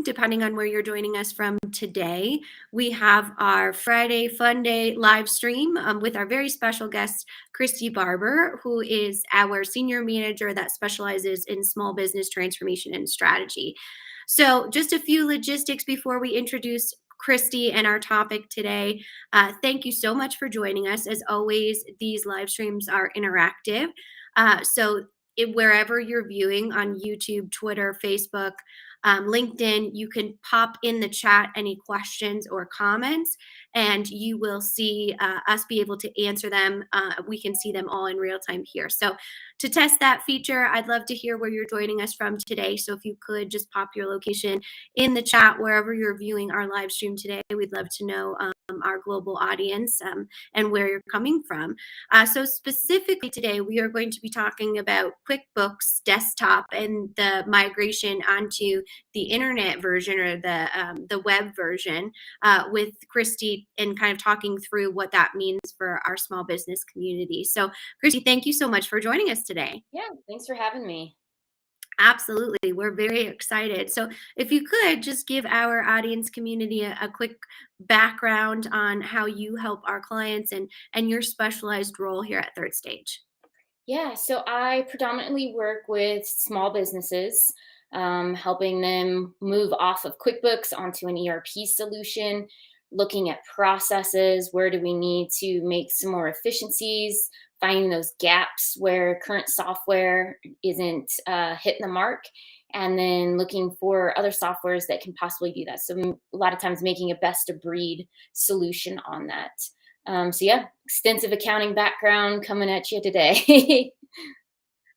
depending on where you're joining us from today. We have our Friday Fun Day live stream with our very special guest, Kristy Barber, who is our senior manager that specializes in small business transformation and strategy. So just a few logistics before we introduce Kristy and our topic today. Thank you so much for joining us. As always, these live streams are interactive. Wherever you're viewing on YouTube, Twitter, Facebook, LinkedIn, you can pop in the chat any questions or comments, and you will see us be able to answer them. We can see them all in real time here. So to test that feature, I'd love to hear where you're joining us from today. So if you could just pop your location in the chat wherever you're viewing our live stream today, we'd love to know our global audience and where you're coming from. So specifically today, we are going to be talking about QuickBooks Desktop and the migration onto the internet version or the web version with Kristy, and kind of talking through what that means for our small business community. So Kristy, thank you so much for joining us today. Yeah, thanks for having me. Absolutely. We're very excited. So if you could just give our audience community a quick background on how you help our clients and your specialized role here at Third Stage. Yeah, so I predominantly work with small businesses, helping them move off of QuickBooks onto an ERP solution, looking at processes, where do we need to make some more efficiencies, finding those gaps where current software isn't hitting the mark, and then looking for other softwares that can possibly do that. So a lot of times making a best of breed solution on that. So yeah, extensive accounting background coming at you today.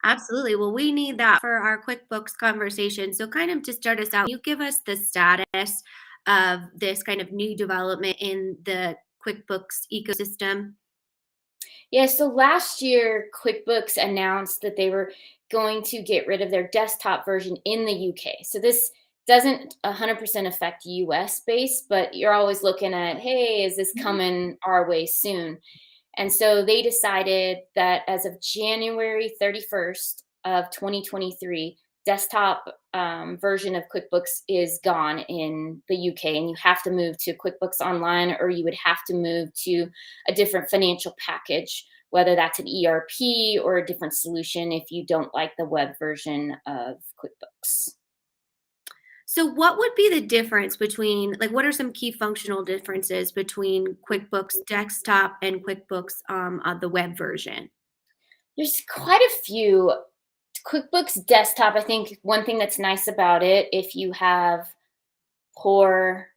Absolutely. Well, we need that for our QuickBooks conversation. So kind of to start us out, you give us the status of this kind of new development in the QuickBooks ecosystem. Yeah, so last year, QuickBooks announced that they were going to get rid of their desktop version in the UK. So this doesn't 100% affect US based, but you're always looking at, hey, is this coming our way soon? And so they decided that as of January 31st of 2023, desktop version of QuickBooks is gone in the UK, and you have to move to QuickBooks Online, or you would have to move to a different financial package, whether that's an ERP or a different solution if you don't like the web version of QuickBooks. So what would be the difference between, like, what are some key functional differences between QuickBooks Desktop and QuickBooks the web version? There's quite a few. QuickBooks Desktop, I think one thing that's nice about it, if you have poor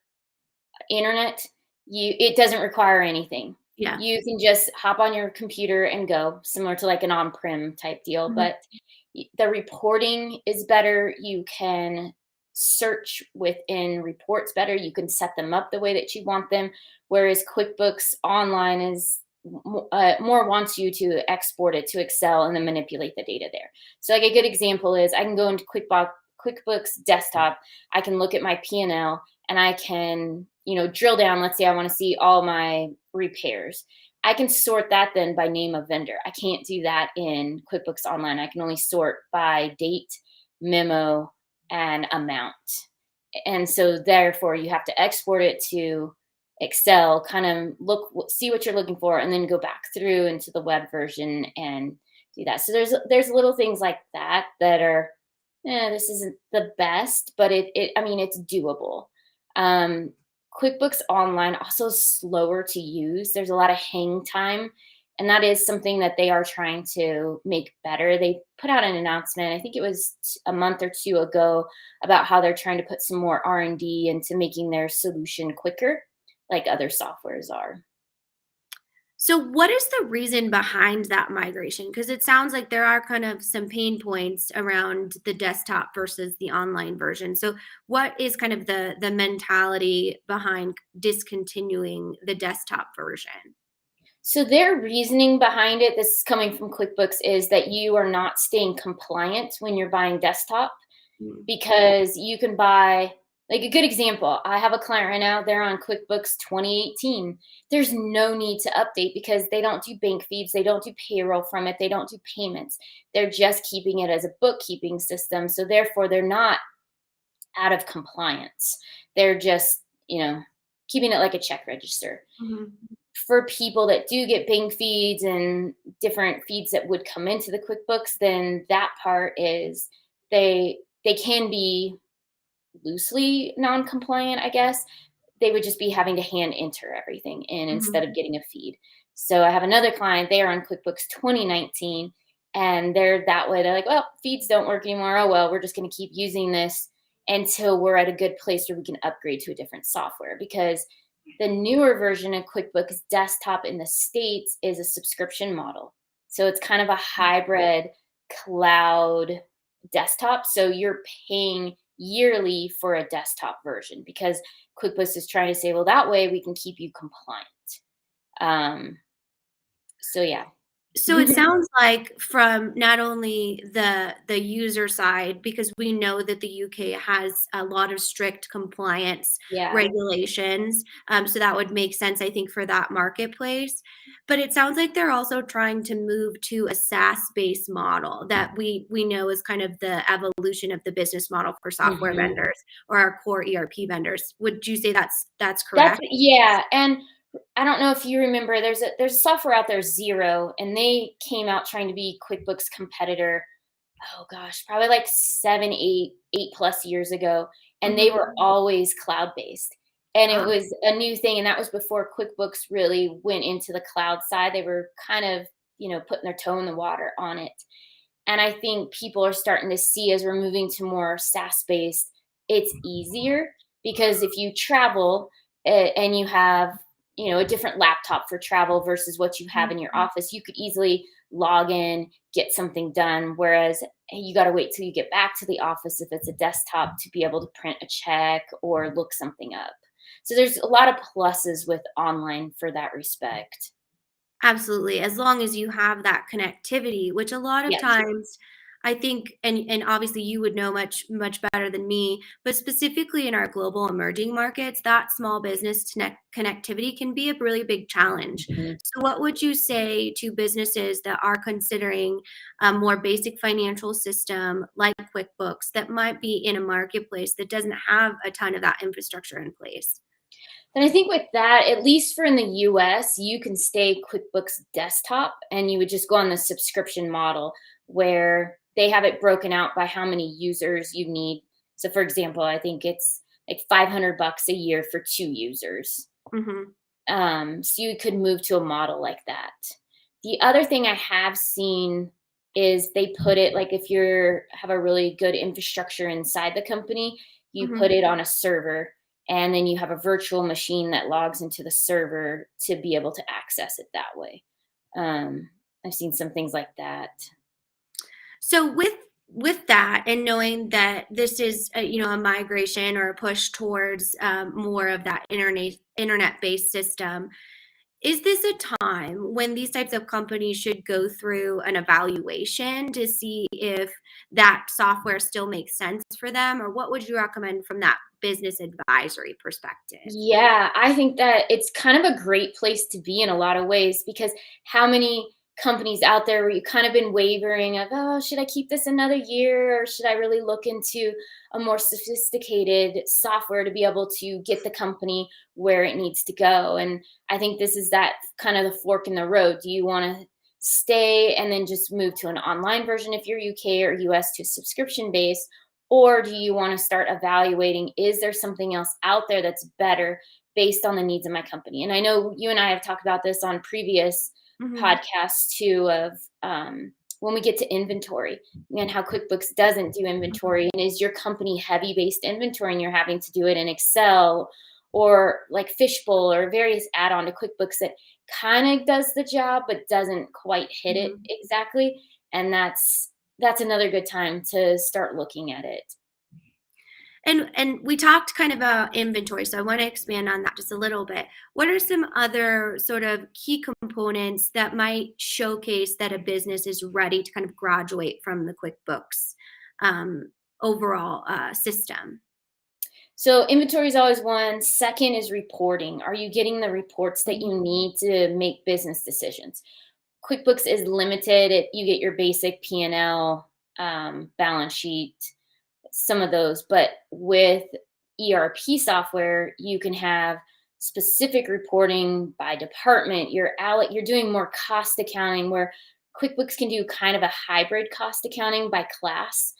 internet, it doesn't require anything. Yeah. You can just hop on your computer and go, similar to like an on-prem type deal. Mhm. But the reporting is better. You can search within reports better. You can set them up the way that you want them. Whereas QuickBooks Online is more wants you to export it to Excel and then manipulate the data there. So like a good example is I can go into QuickBooks Desktop. I can look at my P&L and I can, drill down. Let's say I want to see all my repairs. I can sort that then by name of vendor. I can't do that in QuickBooks Online. I can only sort by date, memo, and amount. And so therefore you have to export it to Excel, kind of see what you're looking for, and then go back through into the web version and do that. So there's little things like that are, this isn't the best, but it's doable. QuickBooks Online also slower to use. There's a lot of hang time, and that is something that they are trying to make better. They put out an announcement, I think it was a month or two ago, about how they're trying to put some more R&D into making their solution quicker, like other softwares are. So what is the reason behind that migration? Because it sounds like there are kind of some pain points around the desktop versus the online version. So what is kind of the mentality behind discontinuing the desktop version? So their reasoning behind it, this is coming from QuickBooks, is that you are not staying compliant when you're buying desktop, because you can buy, like a good example, I have a client right now, they're on QuickBooks 2018. There's no need to update because they don't do bank feeds, they don't do payroll from it, they don't do payments. They're just keeping it as a bookkeeping system. So therefore they're not out of compliance. They're just, keeping it like a check register. Mhm. For people that do get bank feeds and different feeds that would come into the QuickBooks, then that part is they can be loosely non-compliant, I guess. They would just be having to hand enter everything in instead Mhm. of getting a feed. So I have another client, they are on QuickBooks 2019, and they're that way. They're like, well, feeds don't work anymore. Oh, well, we're just going to keep using this until we're at a good place where we can upgrade to a different software, because the newer version of QuickBooks Desktop in the States is a subscription model. So it's kind of a hybrid cloud desktop. So you're paying yearly for a desktop version because QuickBooks is trying to say, well, that way we can keep you compliant. So yeah. So it sounds like from not only the user side, because we know that the UK has a lot of strict compliance Yeah. regulations, so that would make sense, I think, for that marketplace. But it sounds like they're also trying to move to a SaaS-based model that we know is kind of the evolution of the business model for software Mhm. vendors or our core ERP vendors. Would you say that's That's correct? yeah, and I don't know if you remember, there's a software out there, Zero, and they came out trying to be QuickBooks competitor. Oh gosh, probably like 7, 8 plus years ago, and they Mhm. were always cloud-based. And it Ah, was a new thing, and that was before QuickBooks really went into the cloud side. They were kind of, putting their toe in the water on it. And I think people are starting to see, as we're moving to more SaaS-based, it's easier because if you travel, and you have, a different laptop for travel versus what you have mhm. in your office, you could easily log in, get something done. Whereas you got to wait till you get back to the office if it's a desktop to be able to print a check or look something up. So there's a lot of pluses with online for that respect. Absolutely, as long as you have that connectivity, which a lot of Yes. times I think, and obviously you would know much better than me, but specifically in our global emerging markets, that small business connectivity can be a really big challenge. Mhm. So what would you say to businesses that are considering a more basic financial system like QuickBooks that might be in a marketplace that doesn't have a ton of that infrastructure in place? And I think with that, at least for in the US, you can stay QuickBooks Desktop and you would just go on the subscription model where they have it broken out by how many users you need. So for example, I think it's like $500 a year for 2 users. Mhm. So you could move to a model like that. The other thing I have seen is they put it like, if you have a really good infrastructure inside the company, you put Mhm. it on a server, and then you have a virtual machine that logs into the server to be able to access it that way. I've seen some things like that. So with that, and knowing that this is a migration or a push towards more of that internet based system, is this a time when these types of companies should go through an evaluation to see if that software still makes sense for them, or what would you recommend from that business advisory perspective? Yeah, I think that it's kind of a great place to be in a lot of ways, because how many companies out there where you kind of been wavering of, oh, should I keep this another year or should I really look into a more sophisticated software to be able to get the company where it needs to go? And I think this is that kind of the fork in the road. Do you want to stay and then just move to an online version if you're UK or US to subscription based? Or do you want to start evaluating, is there something else out there that's better based on the needs of my company? And I know you and I have talked about this on previous Hmm. podcasts too, of when we get to inventory and how QuickBooks doesn't do inventory. And is your company heavy based inventory and you're having to do it in Excel or like Fishbowl or various add on to QuickBooks that kind of does the job but doesn't quite hit it Hmm. exactly? And that's another good time to start looking at it. And we talked kind of about inventory, so I want to expand on that just a little bit. What are some other sort of key components that might showcase that a business is ready to kind of graduate from the QuickBooks um, overall system? So inventory is always one. Second is reporting. Are you getting the reports that Mhm. you need to make business decisions? QuickBooks is limited. You get your basic P&L, balance sheet, some of those. But with ERP software, you can have specific reporting by department. You're doing more cost accounting, where QuickBooks can do kind of a hybrid cost accounting by class.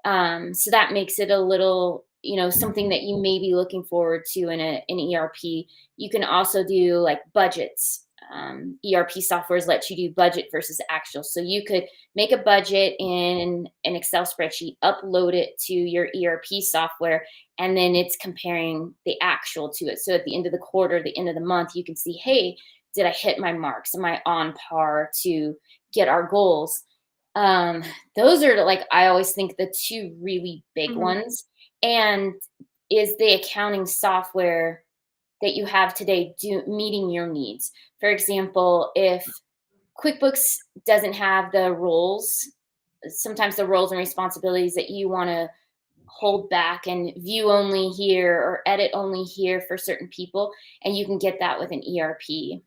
So that makes it a little, something that you may be looking forward to in an ERP. You can also do like budgets. ERP softwares let you do budget versus actual. So you could make a budget in an Excel spreadsheet, upload it to your ERP software, and then it's comparing the actual to it. So at the end of the quarter, the end of the month, you can see, hey, did I hit my marks? Am I on par to get our goals? Those are, like, I always think, the two really big Mhm. ones. And is the accounting software that you have today meeting your needs? For example, if QuickBooks doesn't have the roles, sometimes the roles and responsibilities that you want to hold back and view only here or edit only here for certain people, and you can get that with an ERP.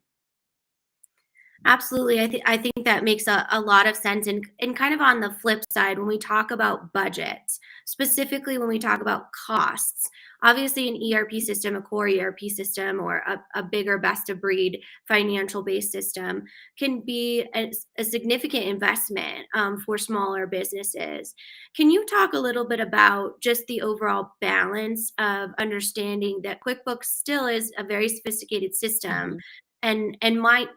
Absolutely. I think that makes a lot of sense. And kind of on the flip side, when we talk about budgets, specifically when we talk about costs, obviously an ERP system, a core ERP system, or a bigger best of breed financial based system can be a significant investment for smaller businesses. Can you talk a little bit about just the overall balance of understanding that QuickBooks still is a very sophisticated system Mhm. and might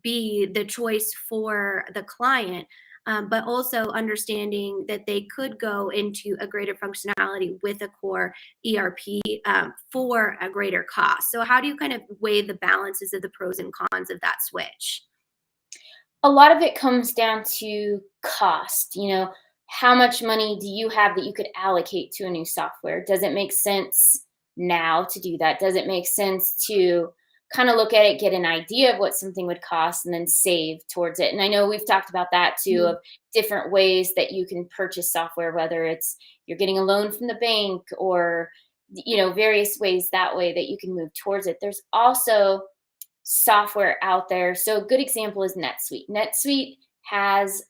be the choice for the client, but also understanding that they could go into a greater functionality with a core ERP for a greater cost. So, how do you kind of weigh the balances of the pros and cons of that switch? A lot of it comes down to cost. How much money do you have that you could allocate to a new software? Does it make sense now to do that? Does it make sense to kind of look at it, get an idea of what something would cost, and then save towards it? And I know we've talked about that too, Mhm. of different ways that you can purchase software, whether it's you're getting a loan from the bank, or various ways that way that you can move towards it. There's also software out there. So a good example is NetSuite. NetSuite has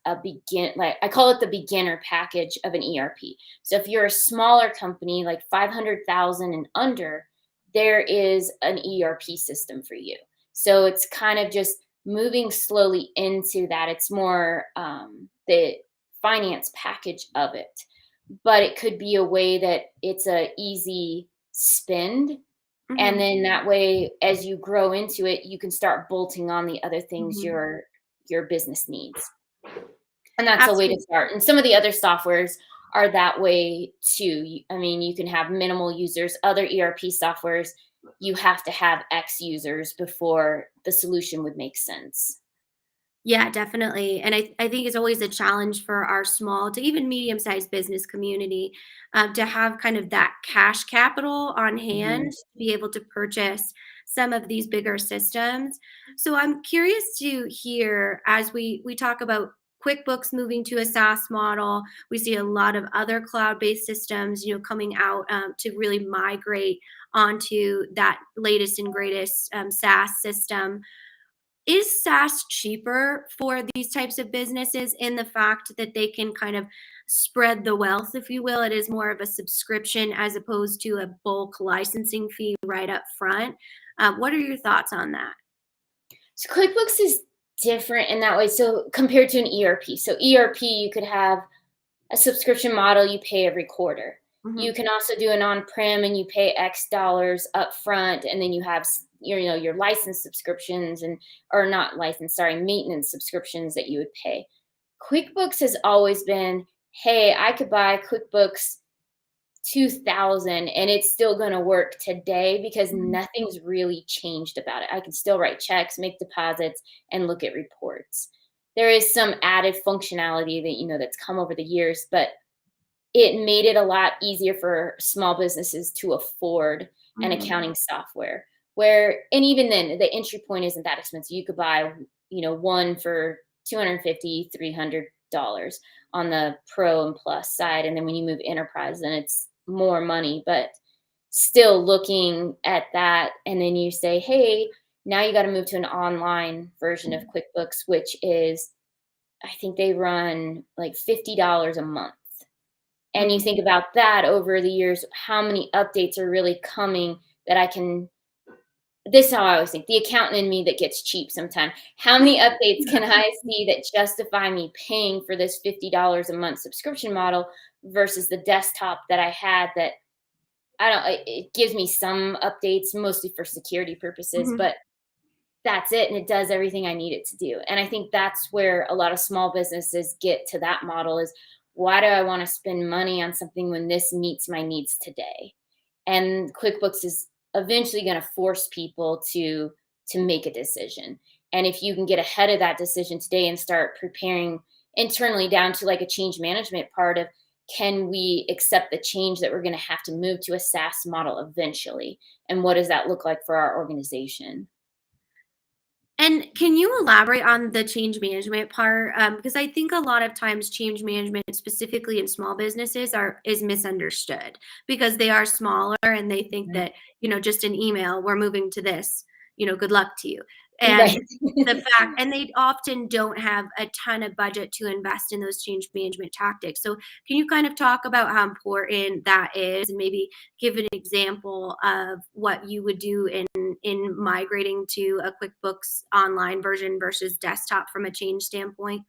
like, I call it the beginner package of an ERP. So if you're a smaller company, like 500,000 and under, there is an ERP system for you. So it's kind of just moving slowly into that. It's more the finance package of it, but it could be a way that it's a easy spend, and Mhm. then that way, as you grow into it, you can start bolting on the other things Mhm. your business needs. And that's a way to Absolutely. start. And some of the other softwares are that way too. I mean, you can have minimal users. Other ERP softwares, you have to have X users before the solution would make sense. Yeah, definitely. And I think it's always a challenge for our small to even medium sized business community to have kind of that cash capital on Mhm. hand to be able to purchase some of these bigger systems. So I'm curious to hear as we talk about QuickBooks moving to a SaaS model. We see a lot of other cloud-based systems, coming out to really migrate onto that latest and greatest SaaS system. Is SaaS cheaper for these types of businesses in the fact that they can kind of spread the wealth, if you will? It is more of a subscription as opposed to a bulk licensing fee right up front. What are your thoughts on that? So QuickBooks is different in that way. So compared to an ERP. So ERP, you could have a subscription model, you pay every quarter. You Mhm. can also do an on-prem and you pay X dollars up front, and then you have your license subscriptions, and or not license, sorry, maintenance subscriptions that you would pay. QuickBooks has always been, hey, I could buy QuickBooks 2000 and it's still going to work today because Mhm. nothing's really changed about it. I can still write checks, make deposits, and look at reports. There is some added functionality that that's come over the years, but it made it a lot easier for small businesses to afford an Mhm. accounting software. Where, and even then, the entry point isn't that expensive. You could buy, one for 250, $300 on the pro and plus side. And then when you move enterprise, then it's more money, but still looking at that. And then you say, hey, now you got to move to an online version of QuickBooks, which is, I think they run like $50 a month, And you think about that over the years, how many updates are really coming that I can, this is how I always think, the accountant in me that gets cheap sometimes. How many updates can I see that justify me paying for this $50 a month subscription model versus the desktop that I had that it gives me some updates, mostly for security purposes, Mhm. but that's it. And it does everything I need it to do. And I think that's where a lot of small businesses get to that model is, why do I want to spend money on something when this meets my needs today? And QuickBooks is eventually going to force people to make a decision. And if you can get ahead of that decision today and start preparing internally down to like a change management part of, can we accept the change that we're going to have to move to a SaaS model eventually? And what does that look like for our organization? And can you elaborate on the change management part? Because I think a lot of times change management, specifically in small businesses, is misunderstood because they are smaller and they think that, just an email, we're moving to this, good luck to you. And Right. and they often don't have a ton of budget to invest in those change management tactics. So can you kind of talk about how important that is and maybe give an example of what you would do in migrating to a QuickBooks online version versus desktop from a change standpoint?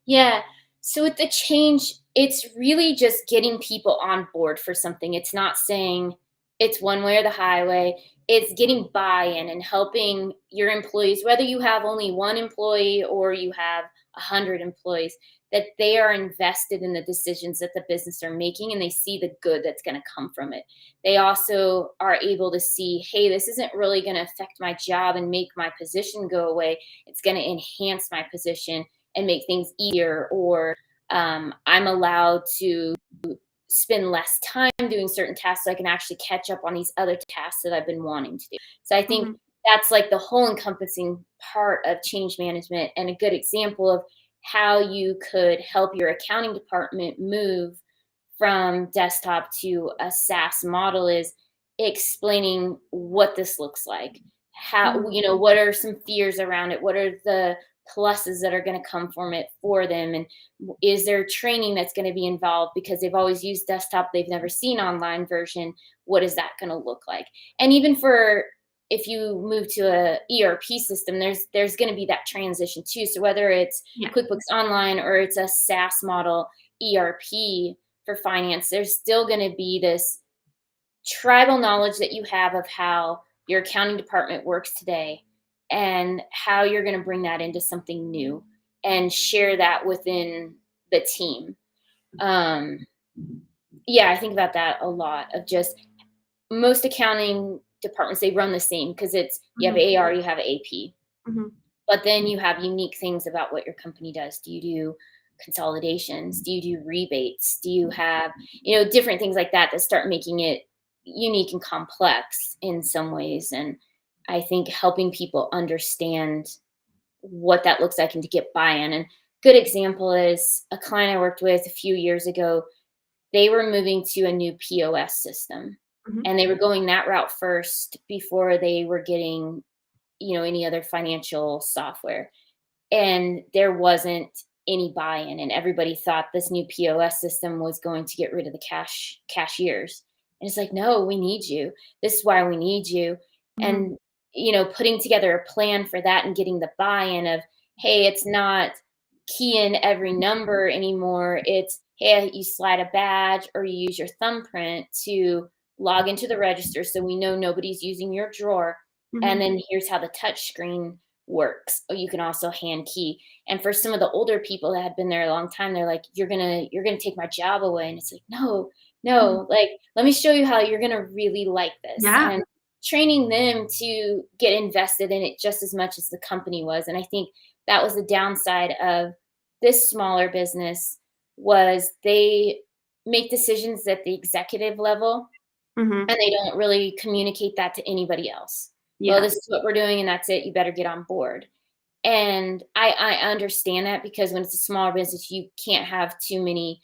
Yeah. So with the change, it's really just getting people on board for something. It's not saying it's one way or the highway. It's getting buy-in and helping your employees, whether you have only one employee or you have 100 employees, that they are invested in the decisions that the business are making and they see the good that's going to come from it. They also are able to see, hey, this isn't really going to affect my job and make my position go away. It's going to enhance my position and make things easier, or I'm allowed to spend less time doing certain tasks so I can actually catch up on these other tasks that I've been wanting to do. So I think Mhm, that's like the whole encompassing part of change management, and a good example of how you could help your accounting department move from desktop to a SaaS model is explaining what this looks like. How, mhm, what are some fears around it? What are the pluses that are going to come from it for them? And is there training that's going to be involved because they've always used desktop, they've never seen online version? What is that going to look like? And even for, if you move to a ERP system, there's going to be that transition too. So whether it's yeah, QuickBooks Online or it's a SaaS model ERP for finance, there's still going to be this tribal knowledge that you have of how your accounting department works today and how you're going to bring that into something new and share that within the team. Um, yeah, I think about that a lot of just most accounting departments, they run the same because it's, you have mhm, AR, you have AP, mhm, but then you have unique things about what your company does. Do you do consolidations? Do you do rebates? Do you have, different things like that that start making it unique and complex in some ways? And I think helping people understand what that looks like and to get buy-in. And good example is a client I worked with a few years ago. They were moving to a new POS system mhm, and they were going that route first before they were getting, any other financial software, and there wasn't any buy-in, and everybody thought this new POS system was going to get rid of the cashiers. And it's like, no, we need you. This is why we need you. mhm, And putting together a plan for that and getting the buy-in of, hey, it's not key in every number anymore. It's, hey, you slide a badge or you use your thumbprint to log into the register so we know nobody's using your drawer. And mhm, then here's how the touch screen works. Or you can also hand key. And for some of the older people that had been there a long time, they're like, you're gonna take my job away. And it's like, no, mhm. no, like let me show you how you're gonna really like this. Yeah, And training them to get invested in it just as much as the company was. And I think that was the downside of this smaller business was they make decisions at the executive level mhm, and they don't really communicate that to anybody else. Well, yeah, this is what we're doing and that's it. You better get on board. And I understand that because when it's a smaller business, you can't have too many,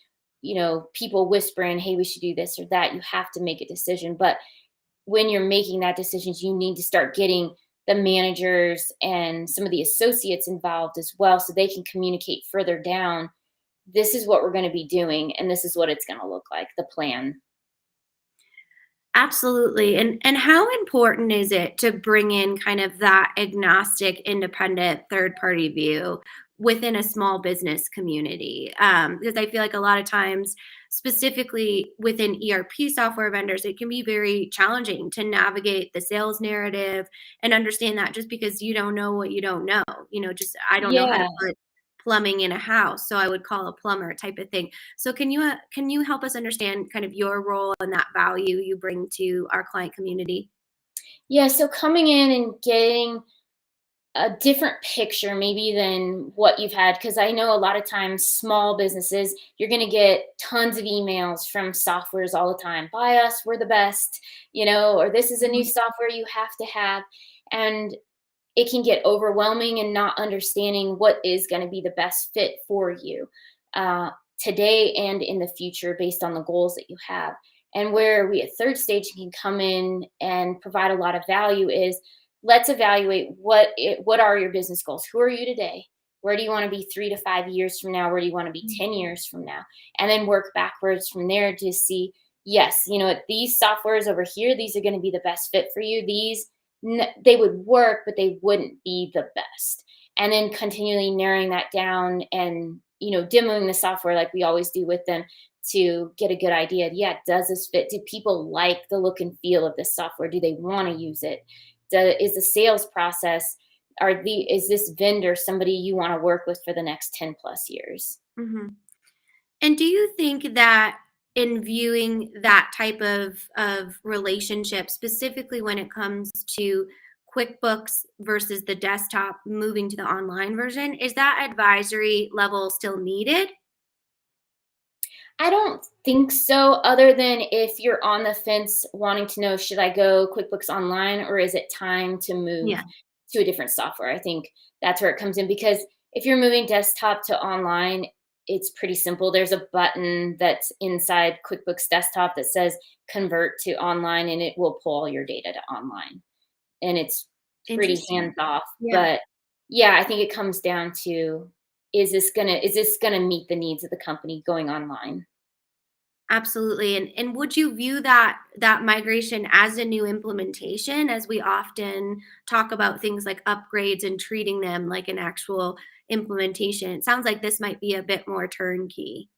people whispering, hey, we should do this or that. You have to make a decision. But when you're making that decision, you need to start getting the managers and some of the associates involved as well so they can communicate further down this is what we're going to be doing, and this is what it's going to look like, the plan. Absolutely. And how important is it to bring in kind of that agnostic, independent, third party view within a small business community? Because I feel like a lot of times, specifically within ERP software vendors, it can be very challenging to navigate the sales narrative and understand that just because you don't know what you don't know, just I don't know how to Yeah. put plumbing in a house, so I would call a plumber type of thing. So can you help us understand kind of your role and that value you bring to our client community? Yeah, so coming in and getting a different picture maybe than what you've had, because I know a lot of times small businesses, you're going to get tons of emails from softwares all the time. Buy us, we're the best, or this is a new Mhm, software you have to have. And it can get overwhelming and not understanding what is going to be the best fit for you uh, today and in the future based on the goals that you have. And where we at Third Stage can come in and provide a lot of value is, let's evaluate what are your business goals. Who are you today? Where do you want to be 3 to 5 years from now? Where do you want to be 10 years from now? And then work backwards from there to see, yes, these softwares over here, these are going to be the best fit for you. These, they would work, but they wouldn't be the best. And then continually narrowing that down and, demoing the software like we always do with them to get a good idea. Yeah, does this fit? Do people like the look and feel of this software? Do they want to use it? Is the sales process, is this vendor somebody you want to work with for the next 10 plus years? mhm. And do you think that in viewing that type of relationship, specifically when it comes to QuickBooks versus the desktop moving to the online version, is that advisory level still needed? I don't think so, other than if you're on the fence wanting to know, should I go QuickBooks Online or is it time to move Yeah. to a different software? I think that's where it comes in, because if you're moving desktop to online, it's pretty simple. There's a button that's inside QuickBooks Desktop that says convert to online, and it will pull all your data to online. And it's pretty Interesting. hands off. Yeah. But yeah, I think it comes down to, is this gonna meet the needs of the company going online? Absolutely. And would you view that migration as a new implementation, as we often talk about things like upgrades and treating them like an actual implementation? It sounds like this might be a bit more turnkey.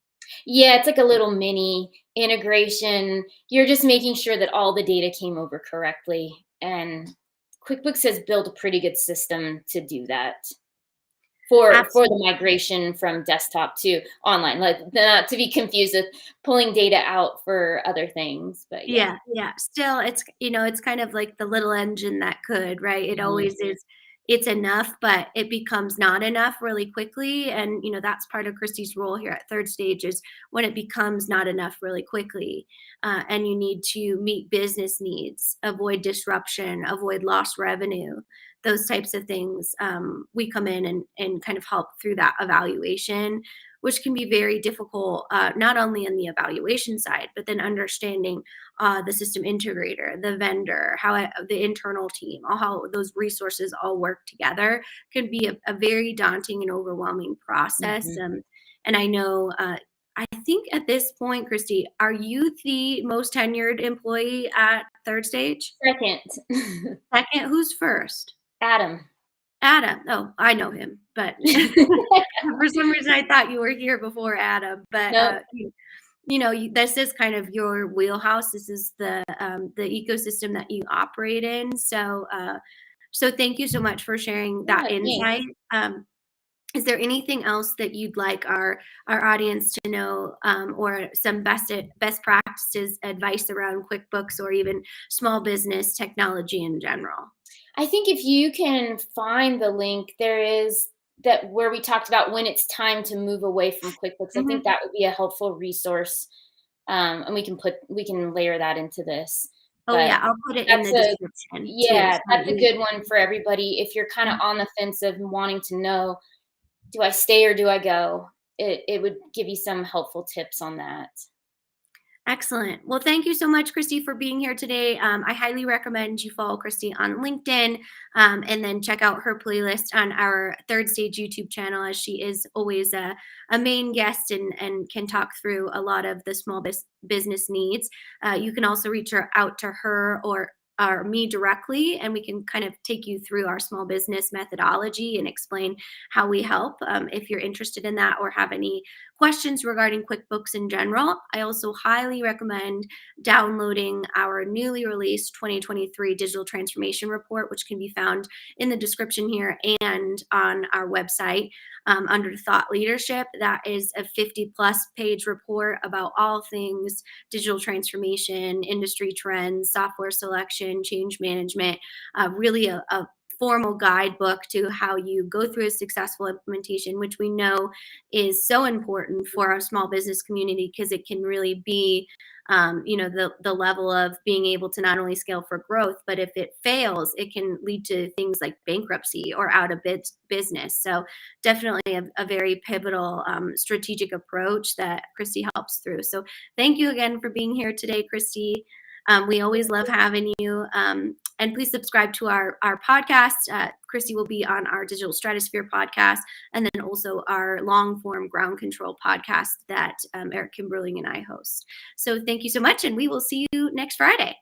Yeah, it's like a little mini integration. You're just making sure that all the data came over correctly. And QuickBooks has built a pretty good system to do that for the Absolutely. migration from desktop to online. Like, not to be confused with pulling data out for other things. But yeah. Yeah, yeah. Still, it's kind of like the little engine that could, right? It Mhm. always is. It's enough, but it becomes not enough really quickly. And that's part of Christy's role here at Third Stage is when it becomes not enough really quickly, and you need to meet business needs, avoid disruption, avoid lost revenue, those types of things. We come in and kind of help through that evaluation, which can be very difficult, not only on the evaluation side, but then understanding the system integrator, the vendor, the internal team, all how those resources all work together can be a very daunting and overwhelming process. Mhm. And I know, I think at this point, Kristy, are you the most tenured employee at Third Stage? Second. Second, who's first? Adam. Adam. Oh, I know him, but for some reason I thought you were here before Adam. But Nope. this is kind of your wheelhouse. This is the ecosystem that you operate in. So thank you so much for sharing that Yeah, thanks. insight. Is there anything else that you'd like our audience to know, or some best practices advice around QuickBooks or even small business technology in general? I think if you can find the link, there is that where we talked about when it's time to move away from QuickBooks. I think Mhm. that would be a helpful resource, and we can layer that into this. Oh But yeah, I'll put it in that's the a description too. yeah, So that's a good one for everybody. If you're kind of on the fence of wanting to know, do I stay or do I go? It would give you some helpful tips on that. Excellent. Well, thank you so much, Kristy, for being here today. I highly recommend you follow Kristy on LinkedIn, and then check out her playlist on our Third Stage YouTube channel, as she is always a main guest and can talk through a lot of the small business needs. You can also reach out to her or me directly, and we can kind of take you through our small business methodology and explain how we help, if you're interested in that or have any questions regarding QuickBooks in general. I also highly recommend downloading our newly released 2023 digital transformation report, which can be found in the description here and on our website, under thought leadership. That is a 50+ page report about all things digital transformation, industry trends, software selection, change management, really a formal guidebook to how you go through a successful implementation, which we know is so important for our small business community, because it can really be, the level of being able to not only scale for growth, but if it fails, it can lead to things like bankruptcy or out of business. So definitely a very pivotal, strategic approach that Kristy helps through. So thank you again for being here today, Kristy. We always love having you. And please subscribe to our podcast. Kristy will be on our Digital Stratosphere podcast, and then also our long form ground control podcast that Eric Kimberling and I host. So thank you so much, and we will see you next Friday.